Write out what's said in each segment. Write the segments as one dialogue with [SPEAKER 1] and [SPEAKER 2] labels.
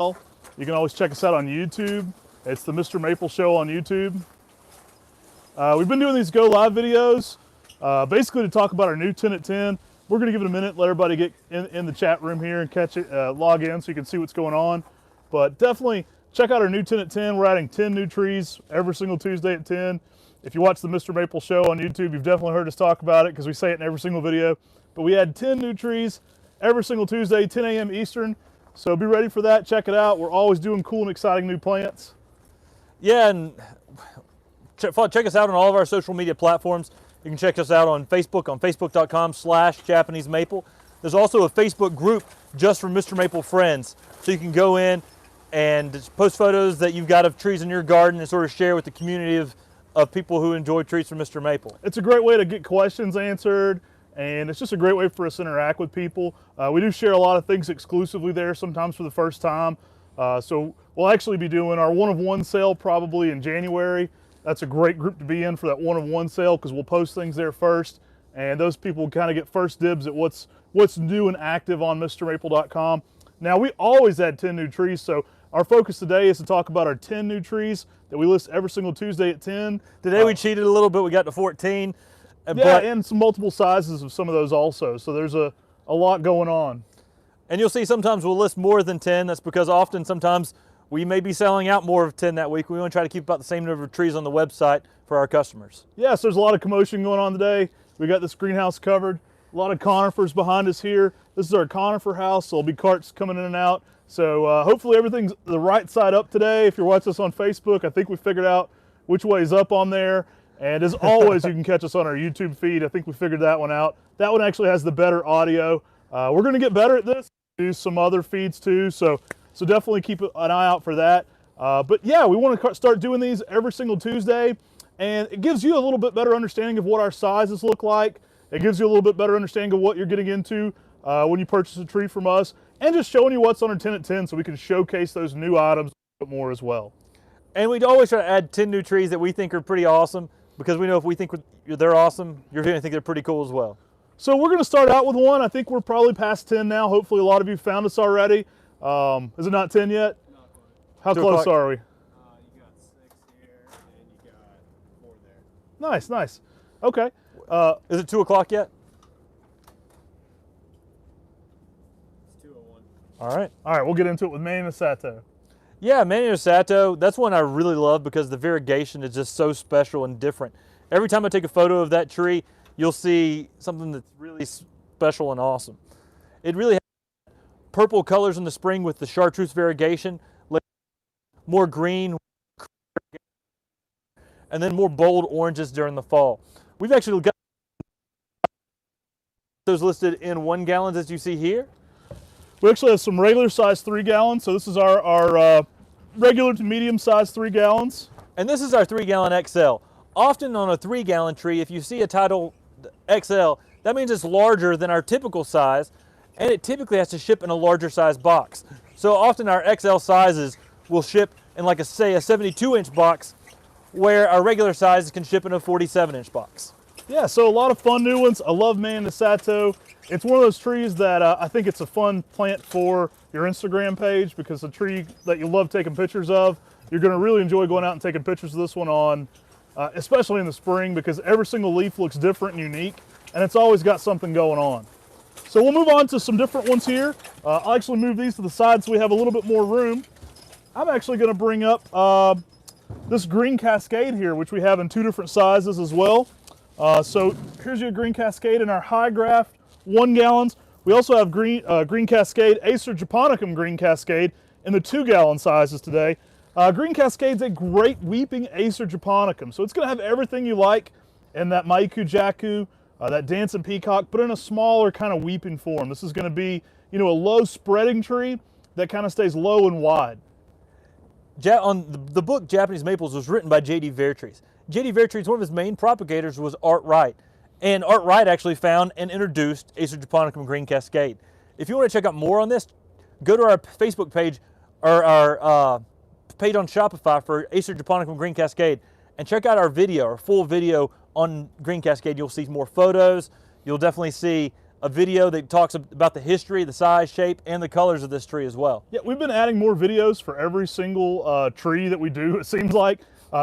[SPEAKER 1] You can always check us out on YouTube. It's the Mr. Maple Show on YouTube. We've been doing these go live videos basically to talk about our new 10 at 10. We're going to give it a minute, let everybody get in the chat room here and catch it, log in so you can see what's going on. But definitely check out our new 10 at 10. We're adding 10 new trees every single Tuesday at 10. If you watch the Mr. Maple Show on YouTube, you've definitely heard us talk about it because we say it in every single video. But we add 10 new trees every single Tuesday, 10 a.m. Eastern. So be ready for that. Check it out. We're always doing cool and exciting new plants.
[SPEAKER 2] Yeah, and check us out on all of our social media platforms. You can check us out on Facebook, on facebook.com/Japanese Maple. There's also a Facebook group just for Mr. Maple friends. So you can go in and just post photos that you've got of trees in your garden and sort of share with the community of people who enjoy trees from Mr. Maple.
[SPEAKER 1] It's a great way to get questions answered, and it's just a great way for us to interact with people. We do share a lot of things exclusively there, sometimes for the first time. So we'll actually be doing our one-of-one sale probably in January. That's a great group to be in for that one-of-one sale because we'll post things there first, and those people kind of get first dibs at what's new and active on MrMaple.com. Now, we always add 10 new trees, so our focus today is to talk about our 10 new trees that we list every single Tuesday at 10.
[SPEAKER 2] Today we cheated a little bit. We got to 14.
[SPEAKER 1] Yeah, and some multiple sizes of some of those also. So there's a lot going on.
[SPEAKER 2] And you'll see sometimes we'll list more than 10. That's because often sometimes we may be selling out more of 10 that week. We want to try to keep about the same number of trees on the website for our customers.
[SPEAKER 1] Yes, there's a lot of commotion going on today. We got this greenhouse covered. A lot of conifers behind us here. This is our conifer house, so there'll be carts coming in and out. So hopefully everything's the right side up today. If you're watching us on Facebook, I think we figured out which way is up on there. And as always, you can catch us on our YouTube feed. I think we figured that one out. That one actually has the better audio. We're going to get better at this. Do some other feeds too. So definitely keep an eye out for that. But yeah, we want to start doing these every single Tuesday. And it gives you a little bit better understanding of what our sizes look like. It gives you a little bit better understanding of what you're getting into when you purchase a tree from us. And just showing you what's on our 10 at 10 so we can showcase those new items a bit more as well.
[SPEAKER 2] And we'd always try to add 10 new trees that we think are pretty awesome, because we know if we think they're awesome, you're going to think they're pretty cool as well.
[SPEAKER 1] So we're going to start out with one. I think we're probably past 10 now. Hopefully a lot of you found us already. Is it not 10 yet?
[SPEAKER 3] Not quite.
[SPEAKER 1] How close are we?
[SPEAKER 3] You got 6 here, and you got 4 there.
[SPEAKER 1] Nice, nice. Okay.
[SPEAKER 2] Is it 2 o'clock yet?
[SPEAKER 3] It's 2:01.
[SPEAKER 1] All right, we'll get into it with Manyo Sato.
[SPEAKER 2] Yeah, Manyo Sato, that's one I really love because the variegation is just so special and different. Every time I take a photo of that tree, you'll see something that's really special and awesome. It really has purple colors in the spring with the chartreuse variegation, more green, and then more bold oranges during the fall. We've actually got those listed in 1 gallons as you see here.
[SPEAKER 1] We actually have some regular size 3 gallons. So this is our regular to medium size 3 gallons.
[SPEAKER 2] And this is our 3 gallon XL. Often on a 3 gallon tree, if you see a title XL, that means it's larger than our typical size, and it typically has to ship in a larger size box. So often our XL sizes will ship in like say a 72-inch box, where our regular sizes can ship in a 47-inch box.
[SPEAKER 1] Yeah, so a lot of fun new ones. I love Manyo Sato. It's one of those trees that I think it's a fun plant for your Instagram page because it's a tree that you love taking pictures of. You're going to really enjoy going out and taking pictures of this one on, especially in the spring, because every single leaf looks different and unique, and it's always got something going on. So we'll move on to some different ones here. I'll actually move these to the side so we have a little bit more room. I'm actually going to bring up this Green Cascade here, which we have in 2 different sizes as well. So here's your Green Cascade in our high graft 1 gallons. We also have Green Cascade, Acer Japonicum Green Cascade in the 2 gallon sizes today. Green Cascade's a great weeping Acer Japonicum. So it's going to have everything you like in that Maiku Jaku, that dancing peacock, but in a smaller kind of weeping form. This is going to be, a low spreading tree that kind of stays low and wide.
[SPEAKER 2] On the book Japanese Maples was written by J.D. Vertrees. J.D. Vertrees, one of his main propagators was Art Wright. And Art Wright actually found and introduced Acer Japonicum Green Cascade. If you want to check out more on this, go to our Facebook page or our page on Shopify for Acer Japonicum Green Cascade and check out our full video on Green Cascade. You'll see more photos. You'll definitely see a video that talks about the history, the size, shape, and the colors of this tree as well.
[SPEAKER 1] Yeah, we've been adding more videos for every single tree that we do, it seems like.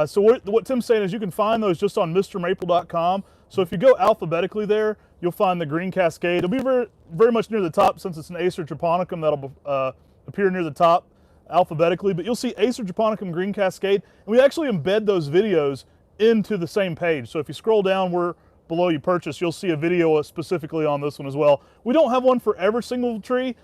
[SPEAKER 1] So what Tim's saying is you can find those just on MrMaple.com. So if you go alphabetically there, you'll find the Green Cascade. It'll be very much near the top since it's an Acer japonicum that'll appear near the top alphabetically. But you'll see Acer japonicum Green Cascade. And we actually embed those videos into the same page. So if you scroll down where below you purchase, you'll see a video specifically on this one as well. We don't have one for every single tree.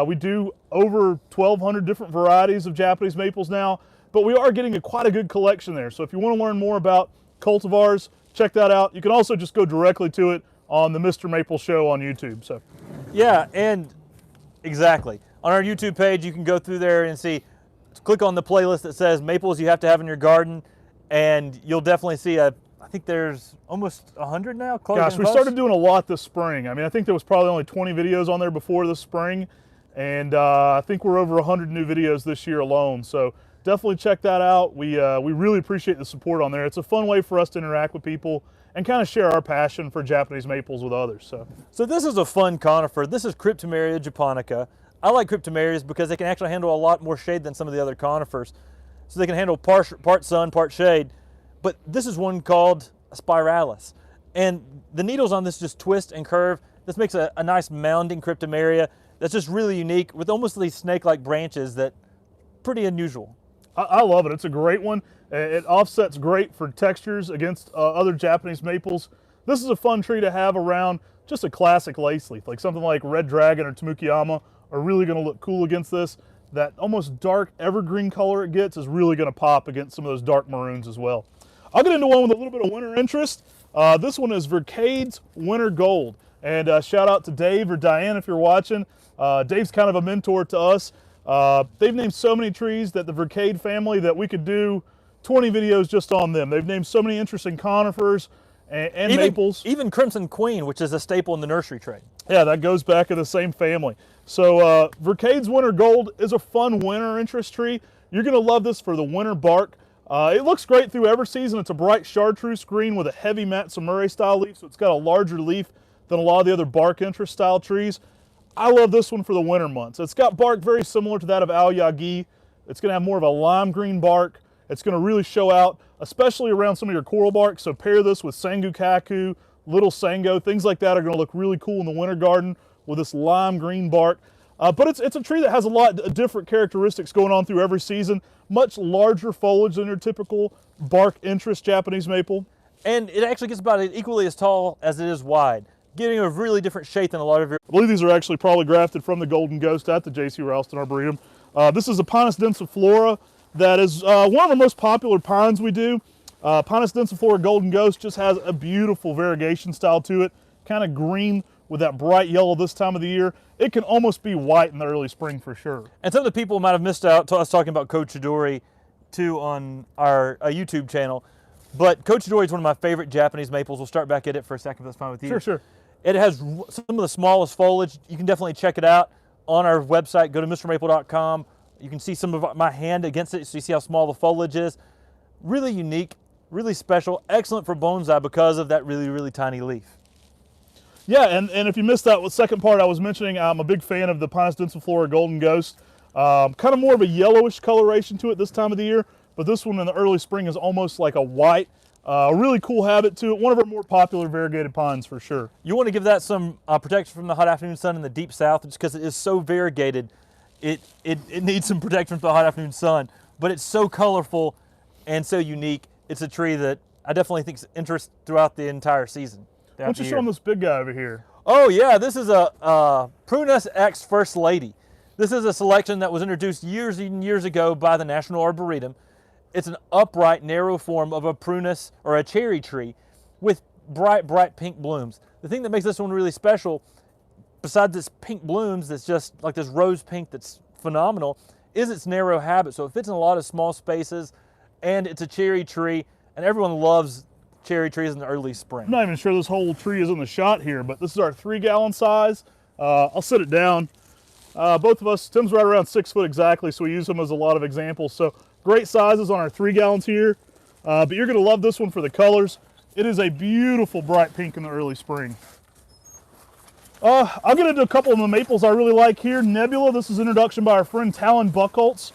[SPEAKER 1] We do over 1,200 different varieties of Japanese maples now, but we are getting quite a good collection there. So if you want to learn more about cultivars, check that out. You can also just go directly to it on the Mr. Maple Show on YouTube. So,
[SPEAKER 2] yeah, and exactly. On our YouTube page, you can go through there and see, click on the playlist that says maples you have to have in your garden, and you'll definitely see I think there's almost 100 now.
[SPEAKER 1] Gosh, we started doing a lot this spring. I mean, I think there was probably only 20 videos on there before this spring, and I think we're over 100 new videos this year alone. So definitely check that out. We really appreciate the support on there. It's a fun way for us to interact with people and kind of share our passion for Japanese maples with others.
[SPEAKER 2] So this is a fun conifer. This is Cryptomeria Japonica. I like Cryptomerias because they can actually handle a lot more shade than some of the other conifers. So they can handle part sun, part shade. But this is one called a Spiralis. And the needles on this just twist and curve. This makes a nice mounding Cryptomeria that's just really unique with almost these snake-like branches that pretty unusual.
[SPEAKER 1] I love it. It's a great one. It offsets great for textures against other Japanese maples. This is a fun tree to have around just a classic lace leaf, like something like Red Dragon or Tamukiyama are really going to look cool against this. That almost dark evergreen color it gets is really going to pop against some of those dark maroons as well. I'll get into one with a little bit of winter interest. This one is Vercades Wintergold. And shout out to Dave or Diane if you're watching. Dave's kind of a mentor to us. They've named so many trees that the Verkade family that we could do 20 videos just on them. They've named so many interesting conifers and maples.
[SPEAKER 2] Even Crimson Queen, which is a staple in the nursery trade.
[SPEAKER 1] Yeah, that goes back to the same family. So Vercades Wintergold is a fun winter interest tree. You're going to love this for the winter bark. It looks great through every season. It's a bright chartreuse green with a heavy Matsumura style leaf, so it's got a larger leaf than a lot of the other bark interest style trees. I love this one for the winter months. It's got bark very similar to that of Aoyagi. It's going to have more of a lime green bark. It's going to really show out, especially around some of your coral bark. So pair this with Sangukaku, Little Sango, things like that are going to look really cool in the winter garden with this lime green bark. But it's a tree that has a lot of different characteristics going on through every season. Much larger foliage than your typical bark interest Japanese maple.
[SPEAKER 2] And it actually gets about equally as tall as it is wide, giving a really different shape than a lot of your...
[SPEAKER 1] I believe these are actually probably grafted from the Golden Ghost at the J.C. Ralston Arboretum. This is a Pinus Densiflora that is one of our most popular pines we do. Pinus Densiflora Golden Ghost just has a beautiful variegation style to it, kind of green with that bright yellow this time of the year. It can almost be white in the early spring for sure.
[SPEAKER 2] And some of the people might have missed out to us talking about Kochidori too on our YouTube channel. But Kochidori is one of my favorite Japanese maples. We'll start back at it for a second if that's fine with you.
[SPEAKER 1] Sure.
[SPEAKER 2] It has some of the smallest foliage. You can definitely check it out on our website. Go to MrMaple.com. You can see some of my hand against it so you see how small the foliage is. Really unique, really special, excellent for bonsai because of that really, really tiny leaf.
[SPEAKER 1] Yeah, and if you missed that second part I was mentioning, I'm a big fan of the Pinus Densiflora Golden Ghost. Kind of more of a yellowish coloration to it this time of the year, but this one in the early spring is almost like a white. A really cool habit to it. One of our more popular variegated pines for sure.
[SPEAKER 2] You want to give that some protection from the hot afternoon sun in the deep south, just because it is so variegated. It needs some protection from the hot afternoon sun, but it's so colorful and so unique. It's a tree that I definitely think is interest throughout the entire season.
[SPEAKER 1] Why don't you show them this big guy over here?
[SPEAKER 2] Oh yeah, this is a Prunus X First Lady. This is a selection that was introduced years and years ago by the National Arboretum. It's an upright, narrow form of a prunus or a cherry tree with bright, bright pink blooms. The thing that makes this one really special, besides its pink blooms that's just like this rose pink that's phenomenal, is its narrow habit. So it fits in a lot of small spaces, and it's a cherry tree, and everyone loves cherry trees in the early spring.
[SPEAKER 1] I'm not even sure this whole tree is in the shot here, but this is our 3-gallon size. I'll set it down. Both of us, Tim's right around 6 foot exactly, so we use them as a lot of examples. So great sizes on our 3 gallons here, but you're gonna love this one for the colors. It is a beautiful bright pink in the early spring. I'll get into a couple of the maples I really like here. Nebula, this is an introduction by our friend Talon Buchholz.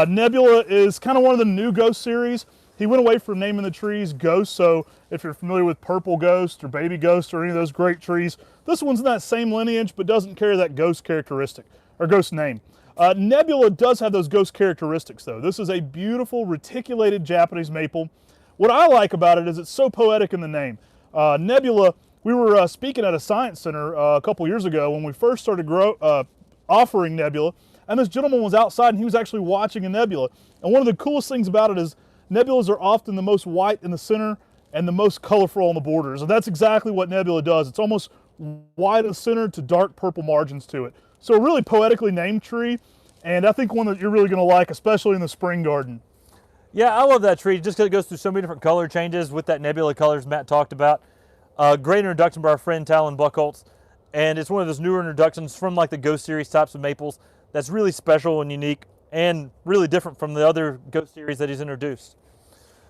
[SPEAKER 1] Nebula is kind of one of the new Ghost series. He went away from naming the trees Ghost, so if you're familiar with Purple Ghost or Baby Ghost or any of those great trees, this one's in that same lineage but doesn't carry that Ghost characteristic, or Ghost name. Nebula does have those Ghost characteristics though. This is a beautiful reticulated Japanese maple. What I like about it is it's so poetic in the name. Nebula, we were speaking at a science center a couple years ago when we first started offering Nebula, and this gentleman was outside and he was actually watching a nebula. And one of the coolest things about it is nebulas are often the most white in the center and the most colorful on the borders. And that's exactly what Nebula does. It's almost white in the center to dark purple margins to it. So a really poetically named tree, and I think one that you're really gonna like, especially in the spring garden.
[SPEAKER 2] Yeah, I love that tree just because it goes through so many different color changes with that nebula colors Matt talked about. Great introduction by our friend Talon Buchholz, and it's one of those newer introductions from like the Ghost series types of maples that's really special and unique and really different from the other Ghost series that he's introduced.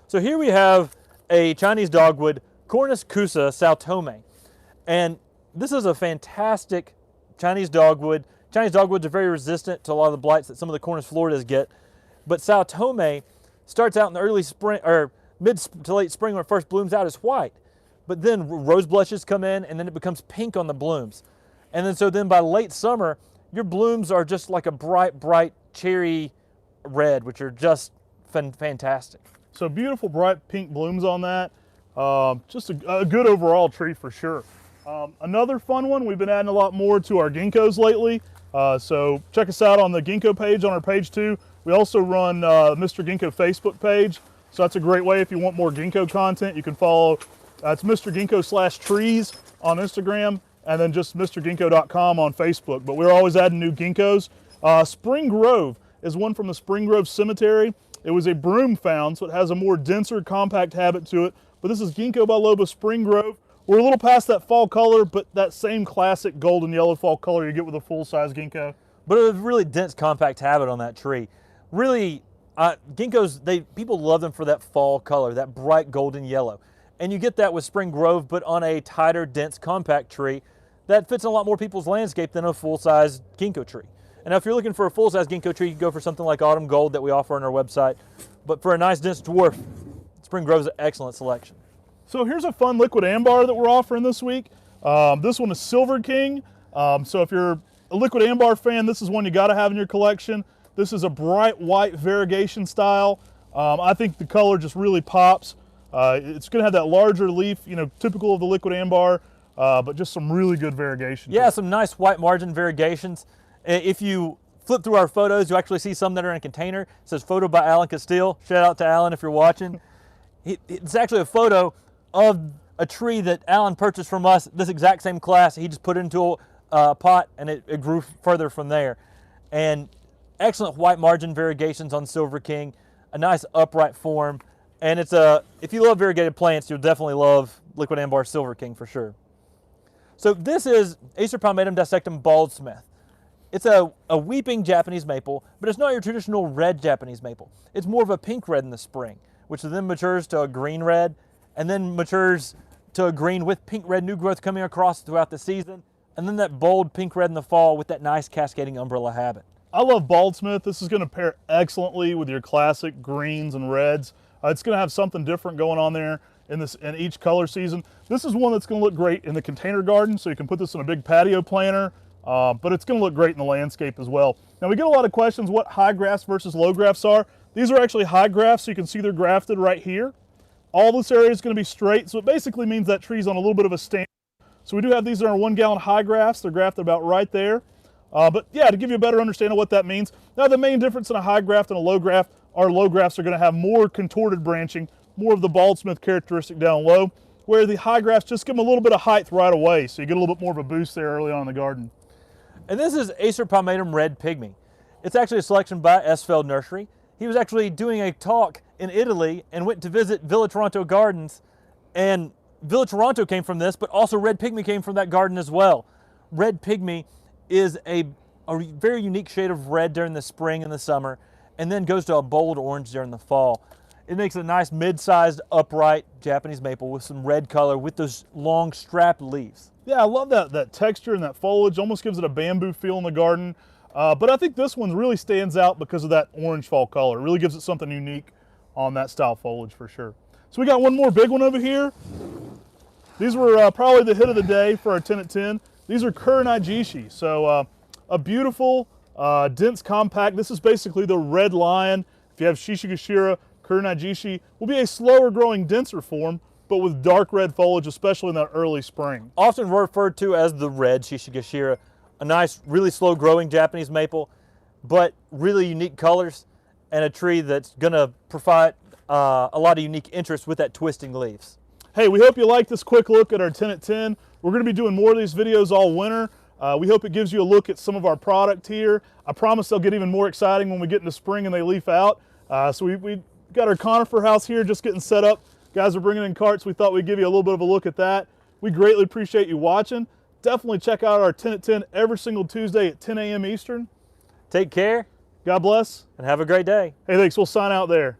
[SPEAKER 2] So here we have a Chinese dogwood, Cornus kousa Satomi, and this is a fantastic Chinese dogwood. Chinese dogwoods are very resistant to a lot of the blights that some of the Cornus Floridas get, but Satomi starts out in the early spring or mid to late spring when it first blooms out as white, but then rose blushes come in and then it becomes pink on the blooms, and then by late summer your blooms are just like a bright cherry red, which are just fantastic.
[SPEAKER 1] So beautiful bright pink blooms on that. Just a good overall tree for sure. Another fun one, we've been adding a lot more to our Ginkgos lately. So check us out on the Ginkgo page on our page too. We also run Mr. Ginkgo Facebook page. So that's a great way if you want more Ginkgo content. You can follow, it's Mr. Ginkgo /trees on Instagram and then just mrginkgo.com on Facebook. But we're always adding new Ginkgos. Spring Grove is one from the Spring Grove Cemetery. It was a broom found, so it has a more denser, compact habit to it. But this is Ginkgo biloba Spring Grove. We're a little past that fall color, but that same classic golden yellow fall color you get with a full-size Ginkgo.
[SPEAKER 2] But it was a really dense, compact habit on that tree. Really, Ginkgos, people love them for that fall color, that bright golden yellow. And you get that with Spring Grove, but on a tighter, dense, compact tree that fits in a lot more people's landscape than a full-size Ginkgo tree. And now if you're looking for a full-size Ginkgo tree, you can go for something like Autumn Gold that we offer on our website. But for a nice, dense dwarf, Spring Grove's an excellent selection.
[SPEAKER 1] So here's a fun liquid ambar that we're offering this week. This one is Silver King. So if you're a liquid ambar fan, this is one you gotta have in your collection. This is a bright white variegation style. I think the color just really pops. It's gonna have that larger leaf, typical of the liquid ambar, but just some really good variegation.
[SPEAKER 2] Yeah, some nice white margin variegations. If you flip through our photos, you'll actually see some that are in a container. It says photo by Alan Castile. Shout out to Alan if you're watching. It's actually a photo of a tree that Alan purchased from us, this exact same class. He just put it into a pot and it grew further from there. And excellent white margin variegations on Silver King, a nice upright form. And if you love variegated plants, you'll definitely love Liquid Ambar Silver King for sure. So this is Acer Palmatum dissectum Baldsmith. It's a weeping Japanese maple, but it's not your traditional red Japanese maple. It's more of a pink red in the spring, which then matures to a green red, and then matures to a green with pink red new growth coming across throughout the season, and then that bold pink red in the fall with that nice cascading umbrella habit.
[SPEAKER 1] I love Baldsmith. This is going to pair excellently with your classic greens and reds. It's going to have something different going on there in each color season. This is one that's going to look great in the container garden, so you can put this in a big patio planter, but it's going to look great in the landscape as well. Now we get a lot of questions what high grafts versus low grafts are. These are actually high grafts, so you can see they're grafted right here. All this area is going to be straight, so it basically means that tree's on a little bit of a stand. So we do have these that are 1 gallon high grafts. They're grafted about right there. But yeah, to give you a better understanding of what that means. Now the main difference in a high graft and a low graft, our low grafts are going to have more contorted branching, more of the Baldsmith characteristic down low, where the high grafts just give them a little bit of height right away, so you get a little bit more of a boost there early on in the garden.
[SPEAKER 2] And this is Acer Palmatum Red Pygmy. It's actually a selection by Esfeld Nursery. He was actually doing a talk in Italy and went to visit Villa Toronto Gardens, and Villa Toronto came from this, but also Red Pygmy came from that garden as well. Red Pygmy is a very unique shade of red during the spring and the summer, and then goes to a bold orange during the fall. It makes a nice mid-sized upright Japanese maple with some red color with those long strapped leaves.
[SPEAKER 1] Yeah, I love that texture and that foliage. Almost gives it a bamboo feel in the garden. But I think this one really stands out because of that orange fall color. It really gives it something unique on that style foliage for sure. So we got one more big one over here. These were probably the hit of the day for our 10 at 10. These are Kur Naijishi. So a beautiful, dense, compact. This is basically the red lion. If you have Shishigashira, Kur Naijishi will be a slower growing, denser form, but with dark red foliage, especially in that early spring.
[SPEAKER 2] Often referred to as the red Shishigashira, a nice, really slow growing Japanese maple, but really unique colors and a tree that's gonna provide a lot of unique interest with that twisting leaves.
[SPEAKER 1] Hey, we hope you like this quick look at our 10 at 10. We're gonna be doing more of these videos all winter. We hope it gives you a look at some of our product here. I promise they'll get even more exciting when we get into spring and they leaf out. So we got our conifer house here just getting set up. Guys are bringing in carts. We thought we'd give you a little bit of a look at that. We greatly appreciate you watching. Definitely check out our 10 at 10 every single Tuesday at 10 a.m. Eastern.
[SPEAKER 2] Take care
[SPEAKER 1] God bless.
[SPEAKER 2] and have a great day.
[SPEAKER 1] Hey, thanks. We'll sign out there.